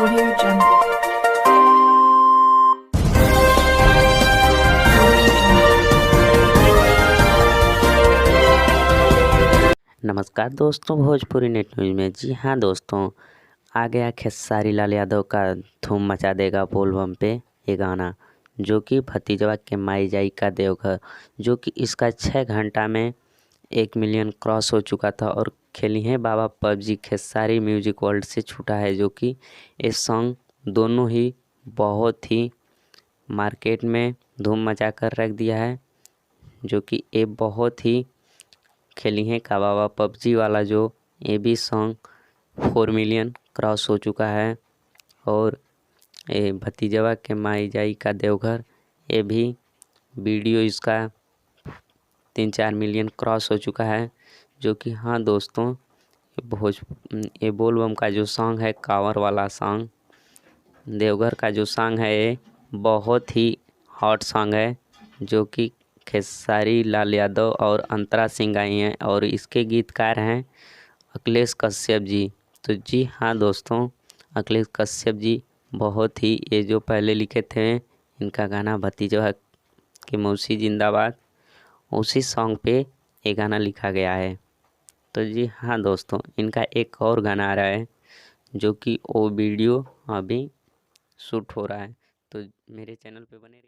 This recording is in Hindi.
Audio Jungle. नमस्कार दोस्तों, भोजपुरी नेट न्यूज़ में जी हाँ दोस्तों, आ गया खेसारी लाल यादव का धूम मचा देगा बोल बम पे ये गाना, जो कि भतीजवा के माई जाई का देवघर, जो कि इसका 6 घंटा में 1 मिलियन क्रॉस हो चुका था और खेली है बाबा पबजी खेसारी म्यूजिक वर्ल्ड से छूटा है, जो कि ये सॉन्ग दोनों ही बहुत ही मार्केट में धूम मचा कर रख दिया है, जो कि ये बहुत ही खेली है का बाबा पबजी वाला जो ये भी सॉन्ग 4 मिलियन क्रॉस हो चुका है। और ये भतीजवा के माई जाई का देवघर ये भी वीडियो इसका 3-4 मिलियन क्रॉस हो चुका है, जो कि हाँ दोस्तों ये बोल बम का जो सॉन्ग है कांवर वाला सॉन्ग, देवघर का जो सॉन्ग है ये बहुत ही हॉट सॉन्ग है, जो कि खेसारी लाल यादव और अंतरा सिंह आई हैं और इसके गीतकार हैं अखिलेश कश्यप जी। तो जी हाँ दोस्तों, अखिलेश कश्यप जी बहुत ही ये जो पहले लिखे थे इनका गाना भतीजा की मौसी जिंदाबाद, उसी सॉन्ग पे ये गाना लिखा गया है। तो जी हाँ दोस्तों, इनका एक और गाना आ रहा है जो कि वो वीडियो अभी शूट हो रहा है, तो मेरे चैनल पे बने रहिए।